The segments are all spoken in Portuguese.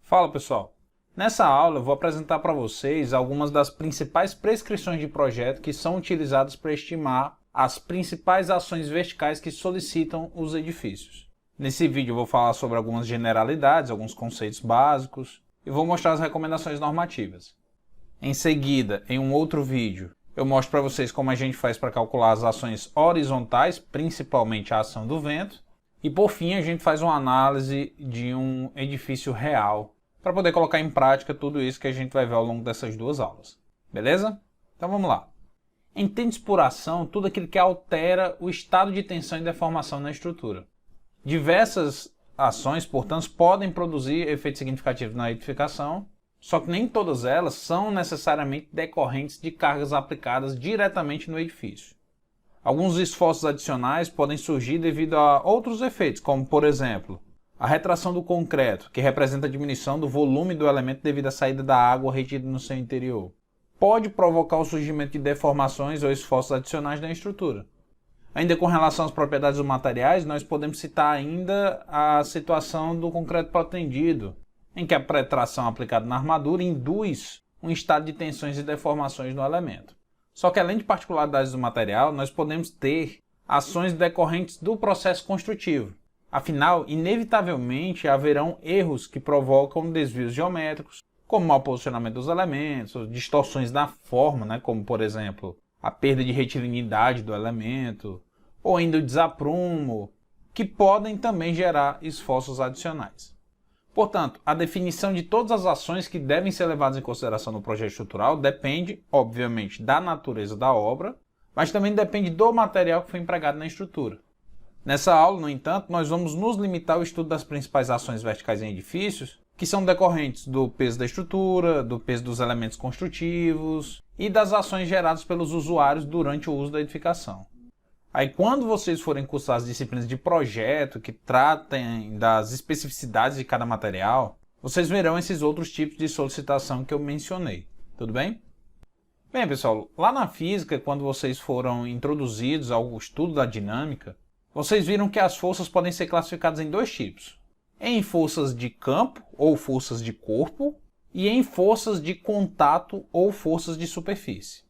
Fala pessoal, nessa aula eu vou apresentar para vocês algumas das principais prescrições de projeto que são utilizadas para estimar as principais ações verticais que solicitam os edifícios. Nesse vídeo eu vou falar sobre algumas generalidades, alguns conceitos básicos e vou mostrar as recomendações normativas. Em seguida, em um outro vídeo, eu mostro para vocês como a gente faz para calcular as ações horizontais, principalmente a ação do vento, e por fim a gente faz uma análise de um edifício real, para poder colocar em prática tudo isso que a gente vai ver ao longo dessas duas aulas. Beleza? Então vamos lá. Entende-se por ação tudo aquilo que altera o estado de tensão e deformação na estrutura. Diversas ações, portanto, podem produzir efeitos significativos na edificação, só que nem todas elas são necessariamente decorrentes de cargas aplicadas diretamente no edifício. Alguns esforços adicionais podem surgir devido a outros efeitos, como por exemplo, a retração do concreto, que representa a diminuição do volume do elemento devido à saída da água retida no seu interior, pode provocar o surgimento de deformações ou esforços adicionais na estrutura. Ainda com relação às propriedades dos materiais, nós podemos citar ainda a situação do concreto protendido, em que a pretração aplicada na armadura induz um estado de tensões e deformações no elemento. Só que além de particularidades do material, nós podemos ter ações decorrentes do processo construtivo. Afinal, inevitavelmente haverão erros que provocam desvios geométricos, como mau posicionamento dos elementos, distorções da forma, como por exemplo, a perda de retilinidade do elemento, ou ainda o desaprumo, que podem também gerar esforços adicionais. Portanto, a definição de todas as ações que devem ser levadas em consideração no projeto estrutural depende, obviamente, da natureza da obra, mas também depende do material que foi empregado na estrutura. Nessa aula, no entanto, nós vamos nos limitar ao estudo das principais ações verticais em edifícios, que são decorrentes do peso da estrutura, do peso dos elementos construtivos e das ações geradas pelos usuários durante o uso da edificação. Aí, quando vocês forem cursar as disciplinas de projeto que tratem das especificidades de cada material, vocês verão esses outros tipos de solicitação que eu mencionei. Tudo bem? Bem, pessoal, lá na física, quando vocês foram introduzidos ao estudo da dinâmica, vocês viram que as forças podem ser classificadas em dois tipos. Em forças de campo, ou forças de corpo, e em forças de contato, ou forças de superfície.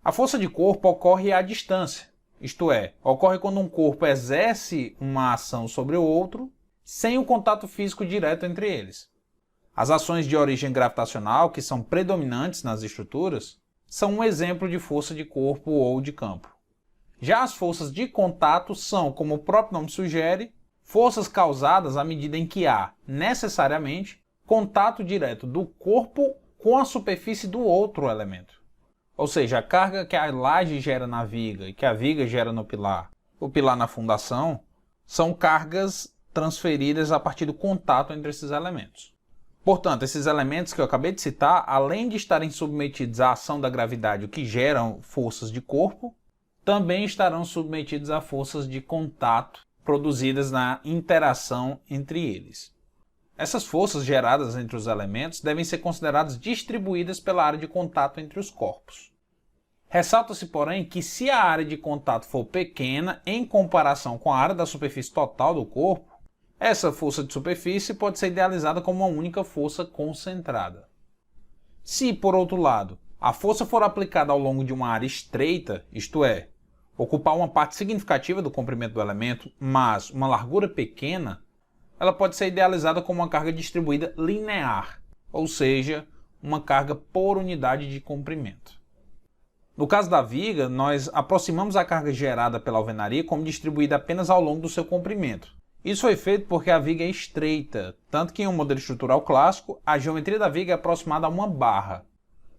A força de corpo ocorre à distância, isto é, ocorre quando um corpo exerce uma ação sobre o outro, sem o contato físico direto entre eles. As ações de origem gravitacional, que são predominantes nas estruturas, são um exemplo de força de corpo ou de campo. Já as forças de contato são, como o próprio nome sugere, forças causadas à medida em que há, necessariamente, contato direto do corpo com a superfície do outro elemento. Ou seja, a carga que a laje gera na viga e que a viga gera no pilar, o pilar na fundação, são cargas transferidas a partir do contato entre esses elementos. Portanto, esses elementos que eu acabei de citar, além de estarem submetidos à ação da gravidade, o que geram forças de corpo, também estarão submetidos a forças de contato produzidas na interação entre eles. Essas forças geradas entre os elementos devem ser consideradas distribuídas pela área de contato entre os corpos. Ressalta-se, porém, que se a área de contato for pequena em comparação com a área da superfície total do corpo, essa força de superfície pode ser idealizada como uma única força concentrada. Se, por outro lado, a força for aplicada ao longo de uma área estreita, isto é, ocupar uma parte significativa do comprimento do elemento, mas uma largura pequena, ela pode ser idealizada como uma carga distribuída linear, ou seja, uma carga por unidade de comprimento. No caso da viga, nós aproximamos a carga gerada pela alvenaria como distribuída apenas ao longo do seu comprimento. Isso foi feito porque a viga é estreita, tanto que em um modelo estrutural clássico, a geometria da viga é aproximada a uma barra.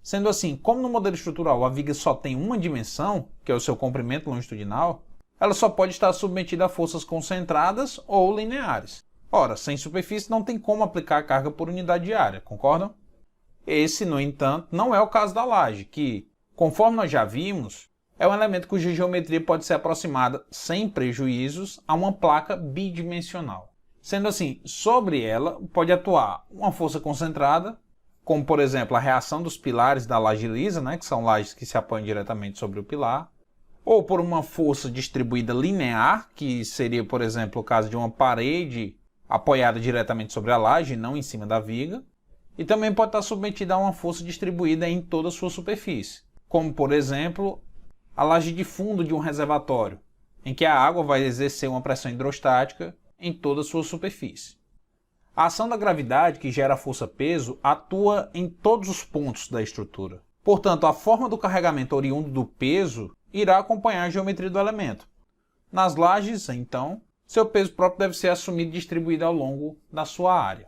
Sendo assim, como no modelo estrutural a viga só tem uma dimensão, que é o seu comprimento longitudinal, ela só pode estar submetida a forças concentradas ou lineares. Ora, sem superfície não tem como aplicar a carga por unidade de área, concordam? Esse, no entanto, não é o caso da laje, que, conforme nós já vimos, é um elemento cuja geometria pode ser aproximada, sem prejuízos, a uma placa bidimensional. Sendo assim, sobre ela pode atuar uma força concentrada, como por exemplo a reação dos pilares da laje lisa, que são lajes que se apoiam diretamente sobre o pilar, ou por uma força distribuída linear, que seria, por exemplo, o caso de uma parede apoiada diretamente sobre a laje, não em cima da viga, e também pode estar submetida a uma força distribuída em toda a sua superfície, como, por exemplo, a laje de fundo de um reservatório, em que a água vai exercer uma pressão hidrostática em toda a sua superfície. A ação da gravidade, que gera a força-peso, atua em todos os pontos da estrutura. Portanto, a forma do carregamento oriundo do peso irá acompanhar a geometria do elemento. Nas lajes, então, seu peso próprio deve ser assumido e distribuído ao longo da sua área.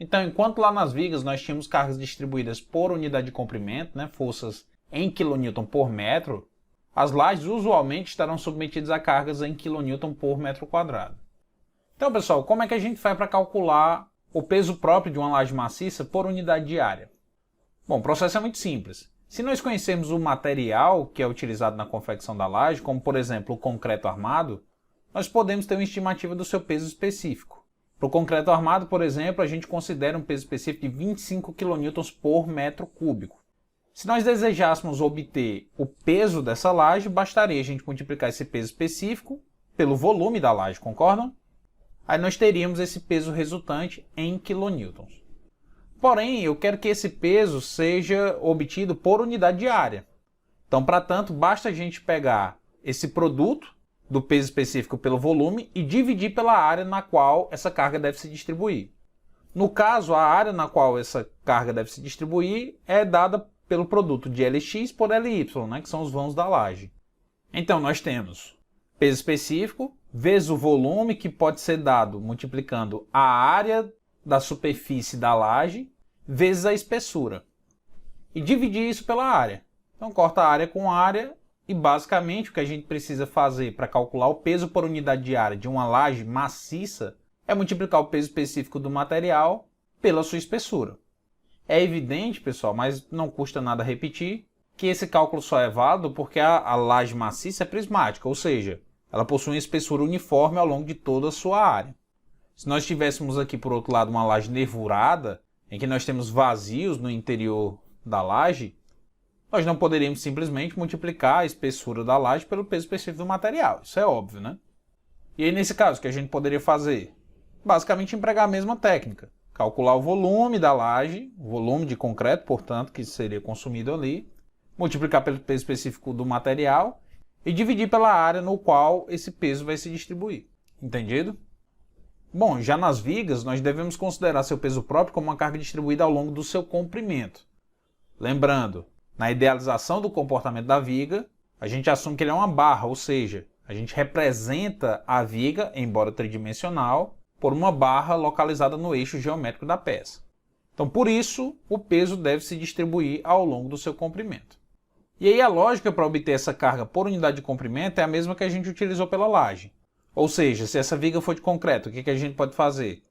Então, enquanto lá nas vigas nós tínhamos cargas distribuídas por unidade de comprimento, forças em kN por metro, as lajes usualmente estarão submetidas a cargas em kN por metro quadrado. Então, pessoal, como é que a gente faz para calcular o peso próprio de uma laje maciça por unidade de área? Bom, o processo é muito simples. Se nós conhecermos o material que é utilizado na confecção da laje, como por exemplo o concreto armado, nós podemos ter uma estimativa do seu peso específico. Para o concreto armado, por exemplo, a gente considera um peso específico de 25 kN por metro cúbico. Se nós desejássemos obter o peso dessa laje, bastaria a gente multiplicar esse peso específico pelo volume da laje, concordam? Aí nós teríamos esse peso resultante em quilonewtons. Porém, eu quero que esse peso seja obtido por unidade de área. Então, para tanto, basta a gente pegar esse produto do peso específico pelo volume e dividir pela área na qual essa carga deve se distribuir. No caso, a área na qual essa carga deve se distribuir é dada pelo produto de Lx por Ly, que são os vãos da laje. Então, nós temos peso específico vezes o volume, que pode ser dado multiplicando a área da superfície da laje vezes a espessura. E dividir isso pela área. Então, corta a área com área e, basicamente, o que a gente precisa fazer para calcular o peso por unidade de área de uma laje maciça é multiplicar o peso específico do material pela sua espessura. É evidente, pessoal, mas não custa nada repetir, que esse cálculo só é válido porque a laje maciça é prismática, ou seja, ela possui uma espessura uniforme ao longo de toda a sua área. Se nós tivéssemos aqui, por outro lado, uma laje nervurada, em que nós temos vazios no interior da laje, nós não poderíamos simplesmente multiplicar a espessura da laje pelo peso específico do material. Isso é óbvio, né? E aí, nesse caso, o que a gente poderia fazer? Basicamente, empregar a mesma técnica. Calcular o volume da laje, o volume de concreto, portanto, que seria consumido ali, multiplicar pelo peso específico do material e dividir pela área no qual esse peso vai se distribuir. Entendido? Bom, já nas vigas, nós devemos considerar seu peso próprio como uma carga distribuída ao longo do seu comprimento. Lembrando, na idealização do comportamento da viga, a gente assume que ele é uma barra, ou seja, a gente representa a viga, embora tridimensional, por uma barra localizada no eixo geométrico da peça. Então, por isso, o peso deve se distribuir ao longo do seu comprimento. E aí a lógica para obter essa carga por unidade de comprimento é a mesma que a gente utilizou pela laje. Ou seja, se essa viga for de concreto, o que a gente pode fazer?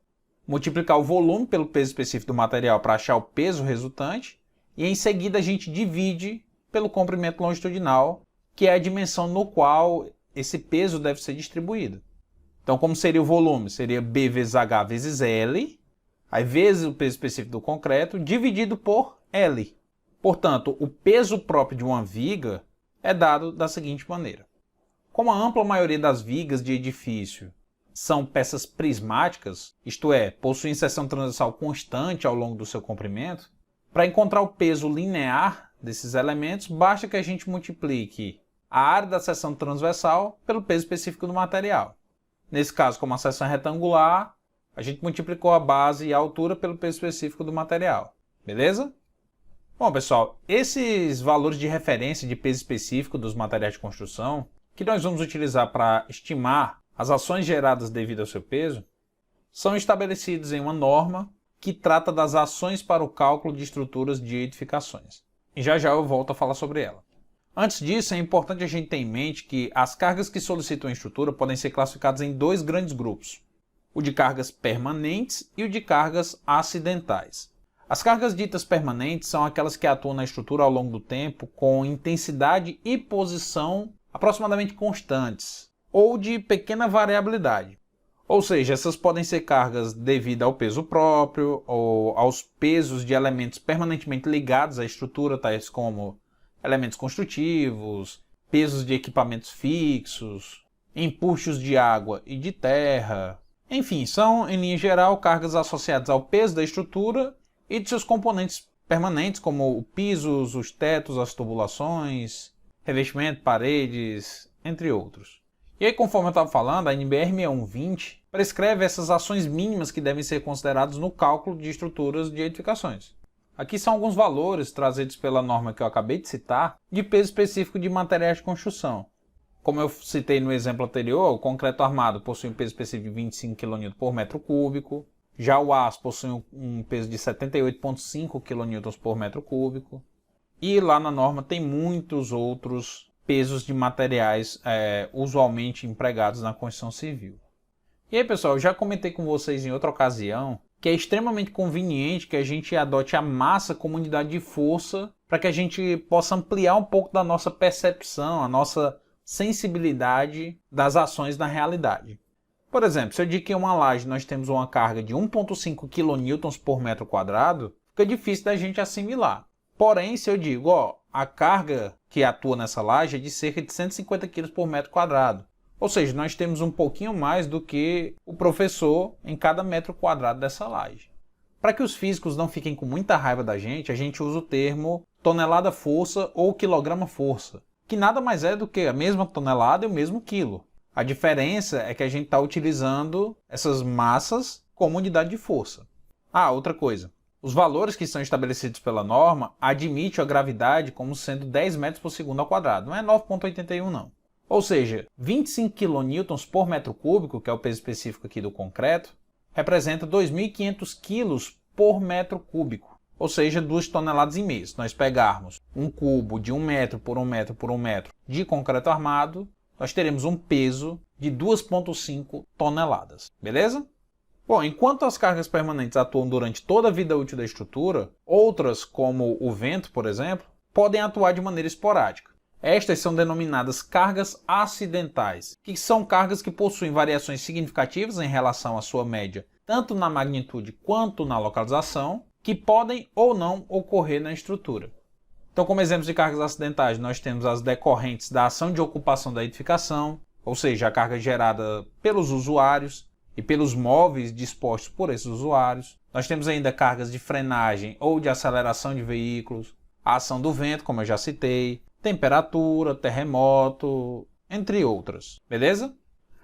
Multiplicar o volume pelo peso específico do material para achar o peso resultante e em seguida a gente divide pelo comprimento longitudinal, que é a dimensão no qual esse peso deve ser distribuído. Então, como seria o volume? Seria B vezes H vezes L, aí vezes o peso específico do concreto, dividido por L. Portanto, o peso próprio de uma viga é dado da seguinte maneira. Como a ampla maioria das vigas de edifício são peças prismáticas, isto é, possuem seção transversal constante ao longo do seu comprimento, para encontrar o peso linear desses elementos, basta que a gente multiplique a área da seção transversal pelo peso específico do material. Nesse caso, como a seção é retangular, a gente multiplicou a base e a altura pelo peso específico do material. Beleza? Bom, pessoal, esses valores de referência de peso específico dos materiais de construção, que nós vamos utilizar para estimar as ações geradas devido ao seu peso, são estabelecidos em uma norma que trata das ações para o cálculo de estruturas de edificações. E já eu volto a falar sobre ela. Antes disso, é importante a gente ter em mente que as cargas que solicitam a estrutura podem ser classificadas em dois grandes grupos, o de cargas permanentes e o de cargas acidentais. As cargas ditas permanentes são aquelas que atuam na estrutura ao longo do tempo com intensidade e posição aproximadamente constantes, ou de pequena variabilidade. Ou seja, essas podem ser cargas devido ao peso próprio, ou aos pesos de elementos permanentemente ligados à estrutura, tais como elementos construtivos, pesos de equipamentos fixos, empuxos de água e de terra. Enfim, são, em linha geral, cargas associadas ao peso da estrutura e de seus componentes permanentes, como pisos, os tetos, as tubulações, revestimento, paredes, entre outros. E aí, conforme eu estava falando, a NBR 6120 prescreve essas ações mínimas que devem ser consideradas no cálculo de estruturas de edificações. Aqui são alguns valores trazidos pela norma que eu acabei de citar, de peso específico de materiais de construção. Como eu citei no exemplo anterior, o concreto armado possui um peso específico de 25 kN por metro cúbico, já o aço possui um peso de 78,5 kN por metro cúbico, e lá na norma tem muitos outros pesos de materiais usualmente empregados na construção civil. E aí, pessoal, eu já comentei com vocês em outra ocasião que é extremamente conveniente que a gente adote a massa como unidade de força para que a gente possa ampliar um pouco da nossa percepção, a nossa sensibilidade das ações na realidade. Por exemplo, se eu digo que em uma laje nós temos uma carga de 1,5 kN por metro quadrado, fica difícil da gente assimilar. Porém, se eu digo, a carga que atua nessa laje é de cerca de 150 kg por metro quadrado. Ou seja, nós temos um pouquinho mais do que o professor em cada metro quadrado dessa laje. Para que os físicos não fiquem com muita raiva da gente, a gente usa o termo tonelada-força ou quilograma-força, que nada mais é do que a mesma tonelada e o mesmo quilo. A diferença é que a gente está utilizando essas massas como unidade de força. Outra coisa. Os valores que são estabelecidos pela norma admitem a gravidade como sendo 10 metros por segundo ao quadrado, não é 9,81 não. Ou seja, 25 kN por metro cúbico, que é o peso específico aqui do concreto, representa 2.500 kg por metro cúbico, ou seja, 2,5 toneladas. Se nós pegarmos um cubo de 1 metro por 1 metro por 1 metro de concreto armado, nós teremos um peso de 2,5 toneladas, beleza? Bom, enquanto as cargas permanentes atuam durante toda a vida útil da estrutura, outras, como o vento, por exemplo, podem atuar de maneira esporádica. Estas são denominadas cargas acidentais, que são cargas que possuem variações significativas em relação à sua média, tanto na magnitude quanto na localização, que podem ou não ocorrer na estrutura. Então, como exemplos de cargas acidentais, nós temos as decorrentes da ação de ocupação da edificação, ou seja, a carga gerada pelos usuários e pelos móveis dispostos por esses usuários. Nós temos ainda cargas de frenagem ou de aceleração de veículos, a ação do vento, como eu já citei, temperatura, terremoto, entre outras, beleza?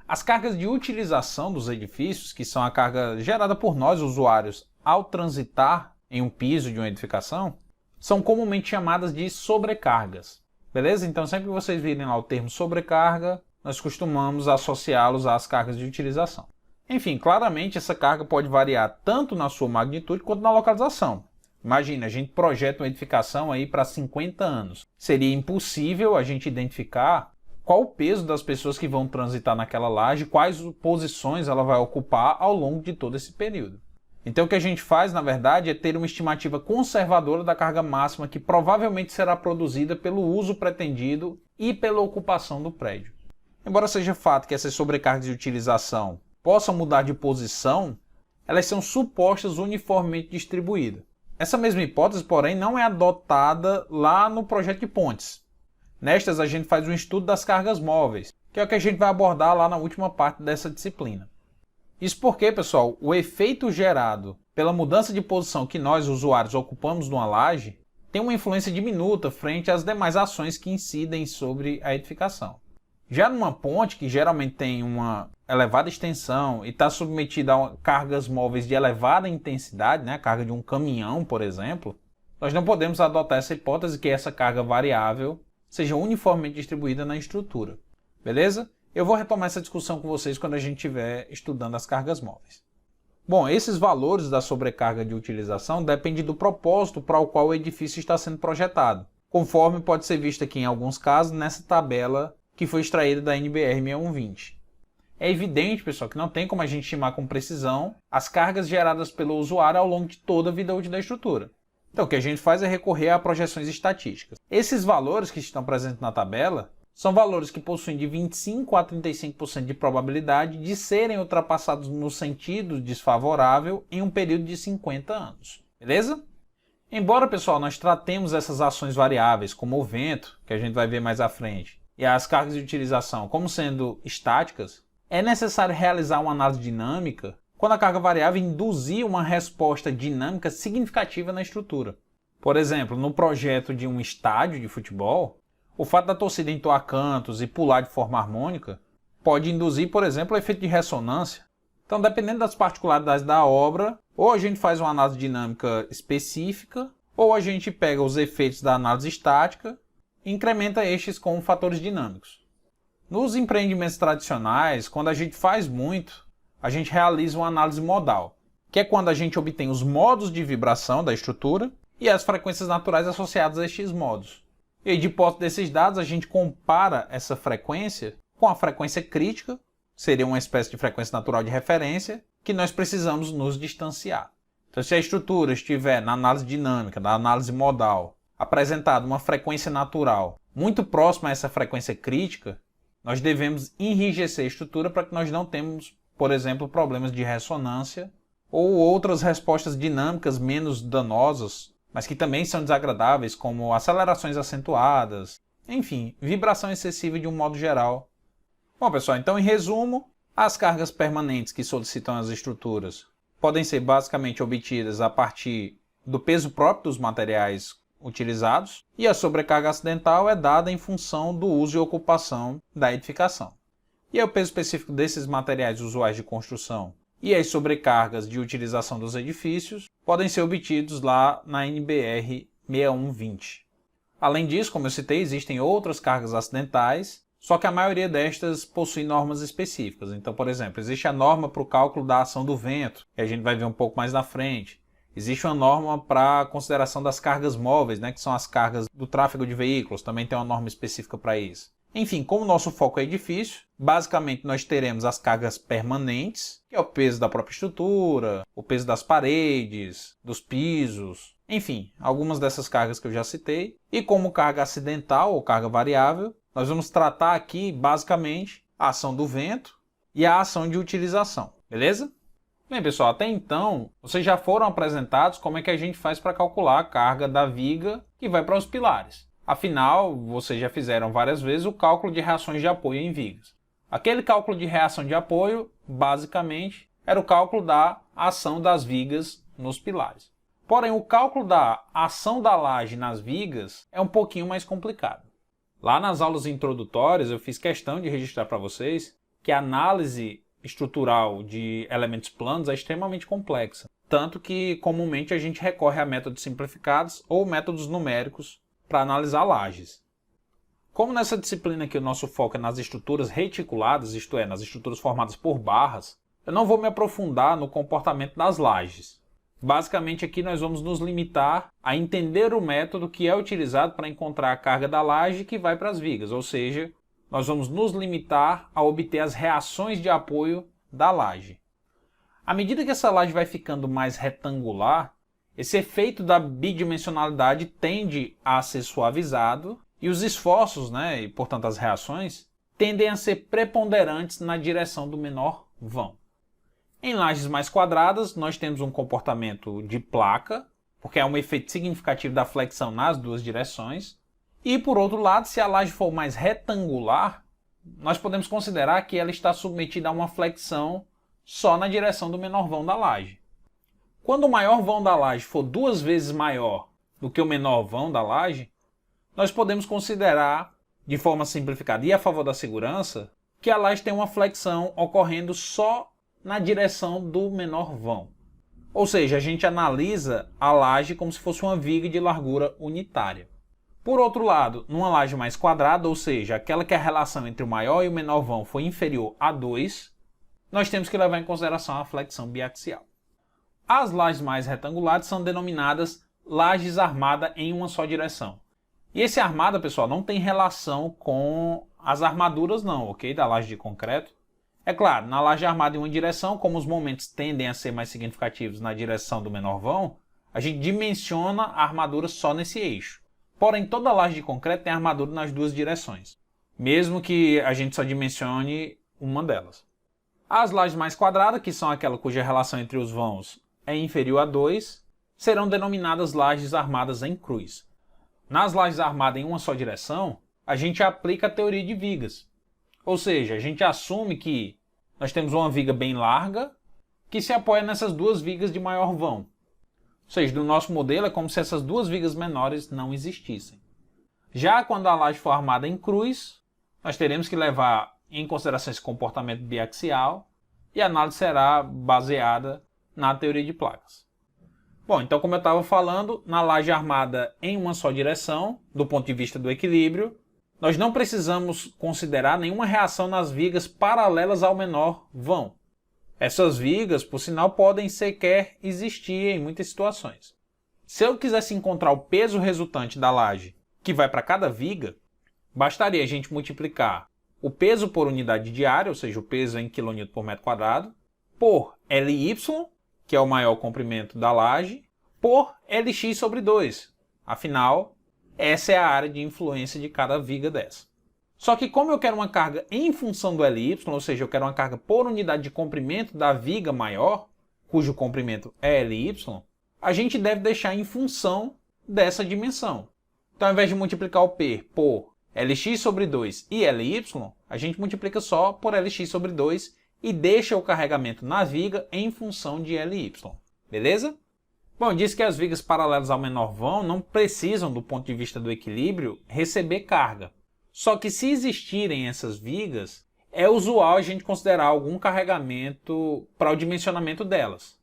As cargas de utilização dos edifícios, que são a carga gerada por nós, usuários, ao transitar em um piso de uma edificação, são comumente chamadas de sobrecargas, beleza? Então, sempre que vocês virem lá o termo sobrecarga, nós costumamos associá-los às cargas de utilização. Enfim, claramente essa carga pode variar tanto na sua magnitude quanto na localização. Imagina, a gente projeta uma edificação aí para 50 anos. Seria impossível a gente identificar qual o peso das pessoas que vão transitar naquela laje, quais posições ela vai ocupar ao longo de todo esse período. Então o que a gente faz, na verdade, é ter uma estimativa conservadora da carga máxima que provavelmente será produzida pelo uso pretendido e pela ocupação do prédio. Embora seja fato que essas sobrecargas de utilização possam mudar de posição, elas são supostas uniformemente distribuídas. Essa mesma hipótese, porém, não é adotada lá no projeto de pontes. Nestas, a gente faz um estudo das cargas móveis, que é o que a gente vai abordar lá na última parte dessa disciplina. Isso porque, pessoal, o efeito gerado pela mudança de posição que nós, usuários, ocupamos numa laje, tem uma influência diminuta frente às demais ações que incidem sobre a edificação. Já numa ponte, que geralmente tem uma elevada extensão e está submetida a cargas móveis de elevada intensidade, né, a carga de um caminhão, por exemplo, nós não podemos adotar essa hipótese que essa carga variável seja uniformemente distribuída na estrutura. Beleza? Eu vou retomar essa discussão com vocês quando a gente estiver estudando as cargas móveis. Bom, esses valores da sobrecarga de utilização dependem do propósito para o qual o edifício está sendo projetado, conforme pode ser visto aqui em alguns casos nessa tabela que foi extraída da NBR 6120. É evidente, pessoal, que não tem como a gente estimar com precisão as cargas geradas pelo usuário ao longo de toda a vida útil da estrutura. Então, o que a gente faz é recorrer a projeções estatísticas. Esses valores que estão presentes na tabela são valores que possuem de 25% a 35% de probabilidade de serem ultrapassados no sentido desfavorável em um período de 50 anos. Beleza? Embora, pessoal, nós tratemos essas ações variáveis, como o vento, que a gente vai ver mais à frente, e as cargas de utilização como sendo estáticas, é necessário realizar uma análise dinâmica quando a carga variável induzir uma resposta dinâmica significativa na estrutura. Por exemplo, no projeto de um estádio de futebol, o fato da torcida entoar cantos e pular de forma harmônica pode induzir, por exemplo, o efeito de ressonância. Então, dependendo das particularidades da obra, ou a gente faz uma análise dinâmica específica, ou a gente pega os efeitos da análise estática e incrementa estes com fatores dinâmicos. Nos empreendimentos tradicionais, quando a gente faz muito, a gente realiza uma análise modal, que é quando a gente obtém os modos de vibração da estrutura e as frequências naturais associadas a estes modos. E de posse desses dados, a gente compara essa frequência com a frequência crítica, que seria uma espécie de frequência natural de referência, que nós precisamos nos distanciar. Então, se a estrutura estiver na análise dinâmica, na análise modal, apresentada uma frequência natural muito próxima a essa frequência crítica, nós devemos enrijecer a estrutura para que nós não tenhamos, por exemplo, problemas de ressonância ou outras respostas dinâmicas menos danosas, mas que também são desagradáveis, como acelerações acentuadas, enfim, vibração excessiva de um modo geral. Bom, pessoal, então em resumo, as cargas permanentes que solicitam as estruturas podem ser basicamente obtidas a partir do peso próprio dos materiais utilizados, e a sobrecarga acidental é dada em função do uso e ocupação da edificação. E o peso específico desses materiais usuais de construção e as sobrecargas de utilização dos edifícios podem ser obtidos lá na NBR 6120. Além disso, como eu citei, existem outras cargas acidentais, só que a maioria destas possui normas específicas. Então, por exemplo, existe a norma para o cálculo da ação do vento, que a gente vai ver um pouco mais na frente. Existe uma norma para a consideração das cargas móveis, que são as cargas do tráfego de veículos, também tem uma norma específica para isso. Enfim, como o nosso foco é edifício, basicamente nós teremos as cargas permanentes, que é o peso da própria estrutura, o peso das paredes, dos pisos, enfim, algumas dessas cargas que eu já citei. E como carga acidental ou carga variável, nós vamos tratar aqui basicamente a ação do vento e a ação de utilização, beleza? Bem, pessoal, até então, vocês já foram apresentados como é que a gente faz para calcular a carga da viga que vai para os pilares. Afinal, vocês já fizeram várias vezes o cálculo de reações de apoio em vigas. Aquele cálculo de reação de apoio, basicamente, era o cálculo da ação das vigas nos pilares. Porém, o cálculo da ação da laje nas vigas é um pouquinho mais complicado. Lá nas aulas introdutórias, eu fiz questão de registrar para vocês que a análise estrutural de elementos planos é extremamente complexa. Tanto que, comumente, a gente recorre a métodos simplificados ou métodos numéricos para analisar lajes. Como nessa disciplina aqui o nosso foco é nas estruturas reticuladas, isto é, nas estruturas formadas por barras, eu não vou me aprofundar no comportamento das lajes. Basicamente aqui nós vamos nos limitar a entender o método que é utilizado para encontrar a carga da laje que vai para as vigas, ou seja, nós vamos nos limitar a obter as reações de apoio da laje. À medida que essa laje vai ficando mais retangular, esse efeito da bidimensionalidade tende a ser suavizado e os esforços, e portanto as reações, tendem a ser preponderantes na direção do menor vão. Em lajes mais quadradas, nós temos um comportamento de placa, porque é um efeito significativo da flexão nas duas direções. E, por outro lado, se a laje for mais retangular, nós podemos considerar que ela está submetida a uma flexão só na direção do menor vão da laje. Quando o maior vão da laje for 2 vezes maior do que o menor vão da laje, nós podemos considerar, de forma simplificada e a favor da segurança, que a laje tem uma flexão ocorrendo só na direção do menor vão. Ou seja, a gente analisa a laje como se fosse uma viga de largura unitária. Por outro lado, numa laje mais quadrada, ou seja, aquela que a relação entre o maior e o menor vão foi inferior a 2, nós temos que levar em consideração a flexão biaxial. As lajes mais retangulares são denominadas lajes armadas em uma só direção. E esse armada, pessoal, não tem relação com as armaduras não, ok? Da laje de concreto. É claro, na laje armada em uma direção, como os momentos tendem a ser mais significativos na direção do menor vão, a gente dimensiona a armadura só nesse eixo. Porém, toda laje de concreto tem armadura nas duas direções, mesmo que a gente só dimensione uma delas. As lajes mais quadradas, que são aquelas cuja relação entre os vãos é inferior a 2, serão denominadas lajes armadas em cruz. Nas lajes armadas em uma só direção, a gente aplica a teoria de vigas. Ou seja, a gente assume que nós temos uma viga bem larga que se apoia nessas duas vigas de maior vão. Ou seja, no nosso modelo é como se essas duas vigas menores não existissem. Já quando a laje for armada em cruz, nós teremos que levar em consideração esse comportamento biaxial e a análise será baseada na teoria de placas. Bom, então como eu estava falando, na laje armada em uma só direção, do ponto de vista do equilíbrio, nós não precisamos considerar nenhuma reação nas vigas paralelas ao menor vão. Essas vigas, por sinal, podem sequer existir em muitas situações. Se eu quisesse encontrar o peso resultante da laje que vai para cada viga, bastaria a gente multiplicar o peso por unidade de área, ou seja, o peso em kN por metro quadrado, por Ly, que é o maior comprimento da laje, por Lx sobre 2. Afinal, essa é a área de influência de cada viga dessa. Só que como eu quero uma carga em função do Ly, ou seja, eu quero uma carga por unidade de comprimento da viga maior, cujo comprimento é Ly, a gente deve deixar em função dessa dimensão. Então, ao invés de multiplicar o P por Lx sobre 2 e Ly, a gente multiplica só por Lx sobre 2 e deixa o carregamento na viga em função de Ly. Beleza? Bom, diz que as vigas paralelas ao menor vão não precisam, do ponto de vista do equilíbrio, receber carga. Só que se existirem essas vigas, é usual a gente considerar algum carregamento para o dimensionamento delas.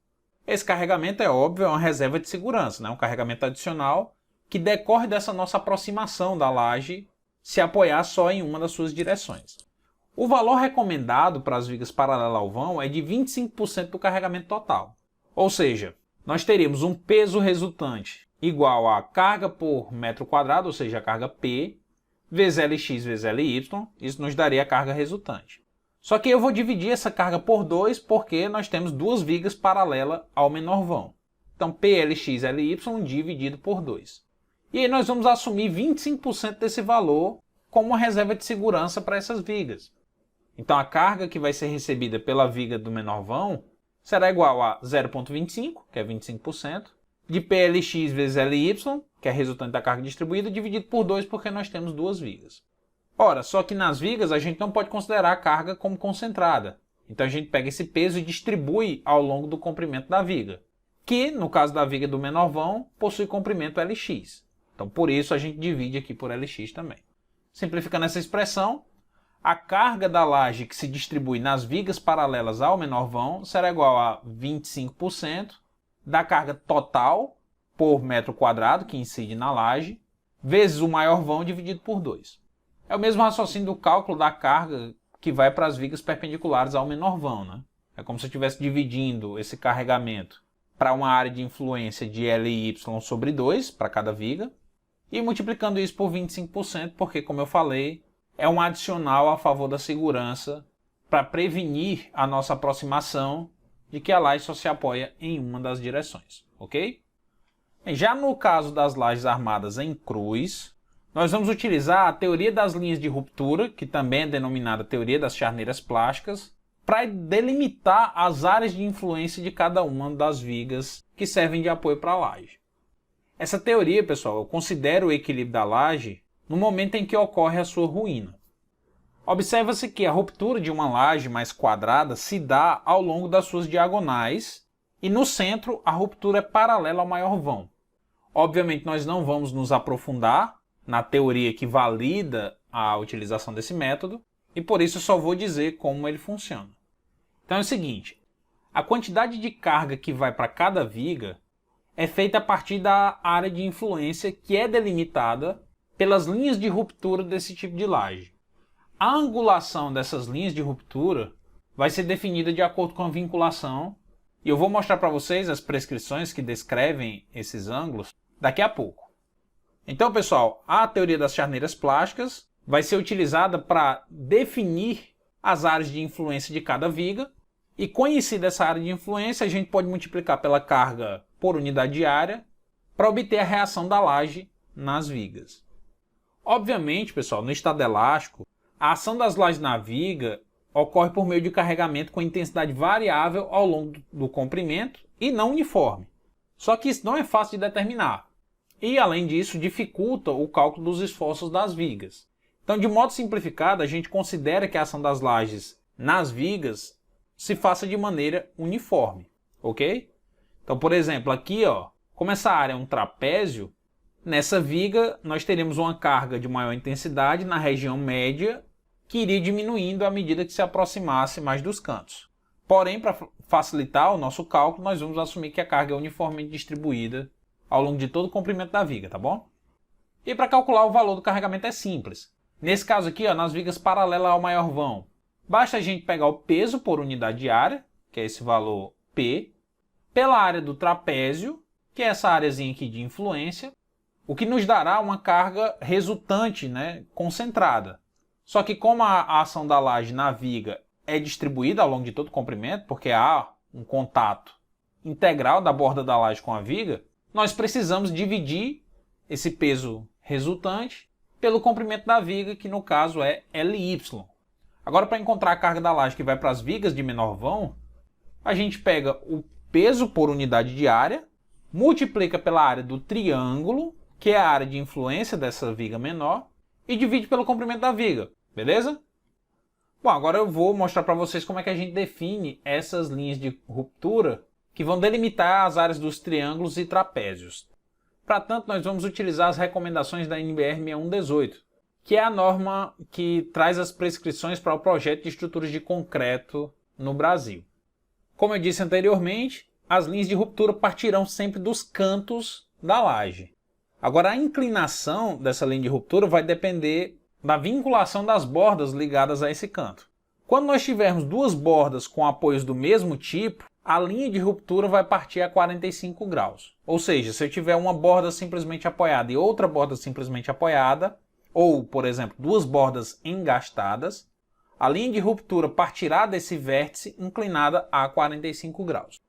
Esse carregamento, é óbvio, é uma reserva de segurança, né? Um carregamento adicional que decorre dessa nossa aproximação da laje se apoiar só em uma das suas direções. O valor recomendado para as vigas paralelas ao vão é de 25% do carregamento total. Ou seja, nós teríamos um peso resultante igual a carga por metro quadrado, ou seja, a carga P, vezes Lx vezes Ly, isso nos daria a carga resultante. Só que eu vou dividir essa carga por 2 porque nós temos duas vigas paralelas ao menor vão. Então, PLX Ly dividido por 2. E aí nós vamos assumir 25% desse valor como uma reserva de segurança para essas vigas. Então, a carga que vai ser recebida pela viga do menor vão será igual a 0,25, que é 25%, de PLX vezes Ly, que é resultante da carga distribuída, dividido por 2 porque nós temos duas vigas. Ora, só que nas vigas a gente não pode considerar a carga como concentrada. Então a gente pega esse peso e distribui ao longo do comprimento da viga, que no caso da viga do menor vão possui comprimento Lx. Então por isso a gente divide aqui por Lx também. Simplificando essa expressão, a carga da laje que se distribui nas vigas paralelas ao menor vão será igual a 25% da carga total por metro quadrado que incide na laje, vezes o maior vão dividido por 2. É o mesmo raciocínio do cálculo da carga que vai para as vigas perpendiculares ao menor vão, né? É como se eu estivesse dividindo esse carregamento para uma área de influência de Ly sobre 2 para cada viga e multiplicando isso por 25%, porque, como eu falei, é um adicional a favor da segurança para prevenir a nossa aproximação de que a laje só se apoia em uma das direções, ok? Já no caso das lajes armadas em cruz, nós vamos utilizar a teoria das linhas de ruptura, que também é denominada teoria das charneiras plásticas, para delimitar as áreas de influência de cada uma das vigas que servem de apoio para a laje. Essa teoria, pessoal, considera o equilíbrio da laje no momento em que ocorre a sua ruína. Observa-se que a ruptura de uma laje mais quadrada se dá ao longo das suas diagonais e no centro a ruptura é paralela ao maior vão. Obviamente nós não vamos nos aprofundar na teoria que valida a utilização desse método e por isso eu só vou dizer como ele funciona. Então é o seguinte, a quantidade de carga que vai para cada viga é feita a partir da área de influência que é delimitada pelas linhas de ruptura desse tipo de laje. A angulação dessas linhas de ruptura vai ser definida de acordo com a vinculação e eu vou mostrar para vocês as prescrições que descrevem esses ângulos daqui a pouco. Então, pessoal, a teoria das charneiras plásticas vai ser utilizada para definir as áreas de influência de cada viga e, conhecida essa área de influência, a gente pode multiplicar pela carga por unidade de área para obter a reação da laje nas vigas. Obviamente, pessoal, no estado elástico, a ação das lajes na viga ocorre por meio de carregamento com intensidade variável ao longo do comprimento e não uniforme. Só que isso não é fácil de determinar. E, além disso, dificulta o cálculo dos esforços das vigas, Então, de modo simplificado, a gente considera que a ação das lajes nas vigas se faça de maneira uniforme, ok? Então, por exemplo, aqui, ó, como essa área é um trapézio, nessa viga nós teremos uma carga de maior intensidade na região média, que iria diminuindo à medida que se aproximasse mais dos cantos. Porém, para facilitar o nosso cálculo, nós vamos assumir que a carga é uniformemente distribuída ao longo de todo o comprimento da viga, tá bom? E para calcular o valor do carregamento é simples. Nesse caso aqui, ó, nas vigas paralelas ao maior vão, basta a gente pegar o peso por unidade de área, que é esse valor P, pela área do trapézio, que é essa áreazinha aqui de influência, o que nos dará uma carga resultante, né, concentrada. Só que como a ação da laje na viga é distribuída ao longo de todo o comprimento, porque há um contato integral da borda da laje com a viga, nós precisamos dividir esse peso resultante pelo comprimento da viga, que no caso é Ly. Agora, para encontrar a carga da laje que vai para as vigas de menor vão, a gente pega o peso por unidade de área, multiplica pela área do triângulo, que é a área de influência dessa viga menor, e divide pelo comprimento da viga, beleza? Bom, agora eu vou mostrar para vocês como é que a gente define essas linhas de ruptura que vão delimitar as áreas dos triângulos e trapézios. Para tanto, nós vamos utilizar as recomendações da NBR 6118, que é a norma que traz as prescrições para o projeto de estruturas de concreto no Brasil. Como eu disse anteriormente, as linhas de ruptura partirão sempre dos cantos da laje. Agora, a inclinação dessa linha de ruptura vai depender da vinculação das bordas ligadas a esse canto. Quando nós tivermos duas bordas com apoios do mesmo tipo, a linha de ruptura vai partir a 45 graus. Ou seja, se eu tiver uma borda simplesmente apoiada e outra borda simplesmente apoiada, ou, por exemplo, duas bordas engastadas, a linha de ruptura partirá desse vértice inclinada a 45 graus.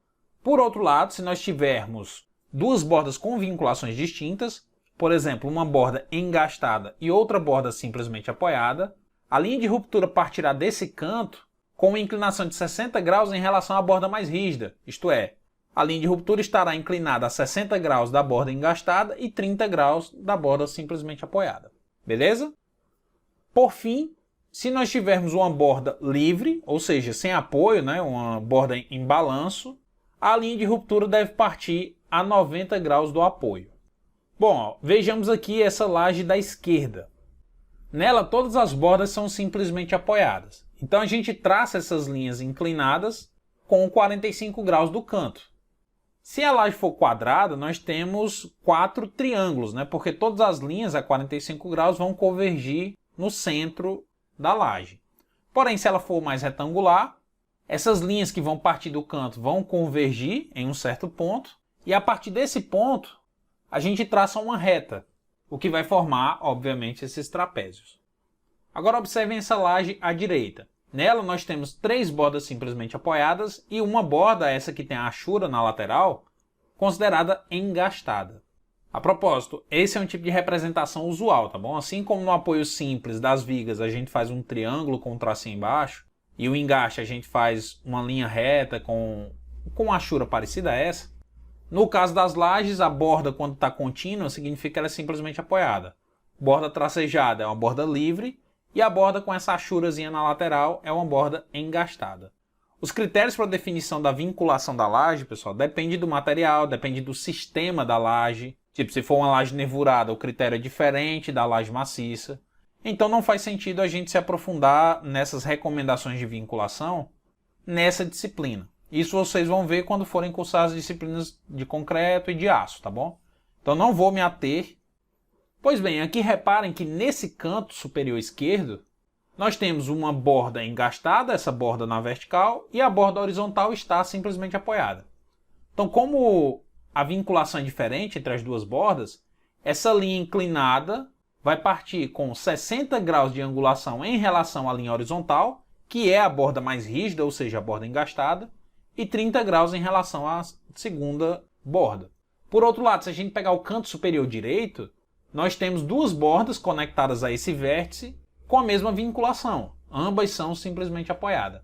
Por outro lado, se nós tivermos duas bordas com vinculações distintas, por exemplo, uma borda engastada e outra borda simplesmente apoiada, a linha de ruptura partirá desse canto com uma inclinação de 60 graus em relação à borda mais rígida, isto é, a linha de ruptura estará inclinada a 60 graus da borda engastada e 30 graus da borda simplesmente apoiada. Beleza? Por fim, se nós tivermos uma borda livre, ou seja, sem apoio, né, uma borda em balanço, a linha de ruptura deve partir a 90 graus do apoio. Bom, ó, vejamos aqui essa laje da esquerda. Nela, todas as bordas são simplesmente apoiadas. Então, a gente traça essas linhas inclinadas com 45 graus do canto. Se a laje for quadrada, nós temos 4 triângulos, né? Porque todas as linhas a 45 graus vão convergir no centro da laje. Porém, se ela for mais retangular, essas linhas que vão partir do canto vão convergir em um certo ponto, e a partir desse ponto, a gente traça uma reta, o que vai formar, obviamente, esses trapézios. Agora observem essa laje à direita. Nela nós temos 3 bordas simplesmente apoiadas e uma borda, essa que tem a achura na lateral, considerada engastada. A propósito, esse é um tipo de representação usual, tá bom? Assim como no apoio simples das vigas a gente faz um triângulo com um tracinho embaixo, e o engaste a gente faz uma linha reta com uma achura parecida a essa, no caso das lajes, a borda quando está contínua significa que ela é simplesmente apoiada. Borda tracejada é uma borda livre, e a borda com essa achurazinha na lateral é uma borda engastada. Os critérios para a definição da vinculação da laje, pessoal, depende do material, depende do sistema da laje. Tipo, se for uma laje nervurada, o critério é diferente da laje maciça. Então não faz sentido a gente se aprofundar nessas recomendações de vinculação nessa disciplina. Isso vocês vão ver quando forem cursar as disciplinas de concreto e de aço, tá bom? Então não vou me ater. Pois bem, aqui reparem que nesse canto superior esquerdo, nós temos uma borda engastada, essa borda na vertical, e a borda horizontal está simplesmente apoiada. Então, como a vinculação é diferente entre as duas bordas, essa linha inclinada vai partir com 60 graus de angulação em relação à linha horizontal, que é a borda mais rígida, ou seja, a borda engastada, e 30 graus em relação à segunda borda. Por outro lado, se a gente pegar o canto superior direito, nós temos duas bordas conectadas a esse vértice com a mesma vinculação. Ambas são simplesmente apoiadas.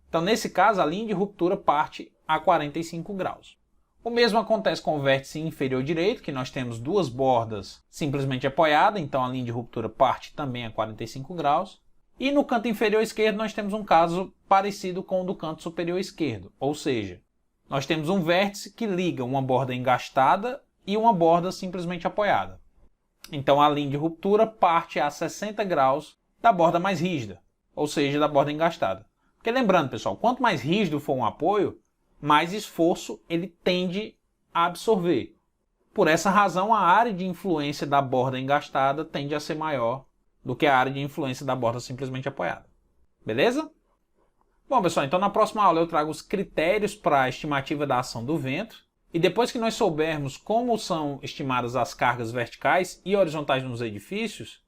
Então, nesse caso, a linha de ruptura parte a 45 graus. O mesmo acontece com o vértice inferior direito, que nós temos duas bordas simplesmente apoiadas, então a linha de ruptura parte também a 45 graus. E no canto inferior esquerdo nós temos um caso parecido com o do canto superior esquerdo, ou seja, nós temos um vértice que liga uma borda engastada e uma borda simplesmente apoiada. Então a linha de ruptura parte a 60 graus da borda mais rígida, ou seja, da borda engastada. Porque lembrando, pessoal, quanto mais rígido for um apoio, mais esforço ele tende a absorver. Por essa razão, a área de influência da borda engastada tende a ser maior do que a área de influência da borda simplesmente apoiada. Beleza? Bom, pessoal, então na próxima aula eu trago os critérios para a estimativa da ação do vento. E depois que nós soubermos como são estimadas as cargas verticais e horizontais nos edifícios,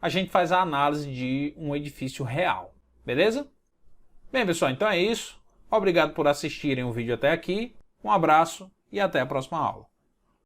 a gente faz a análise de um edifício real. Beleza? Bem, pessoal, então é isso. Obrigado por assistirem o vídeo até aqui. Um abraço e até a próxima aula.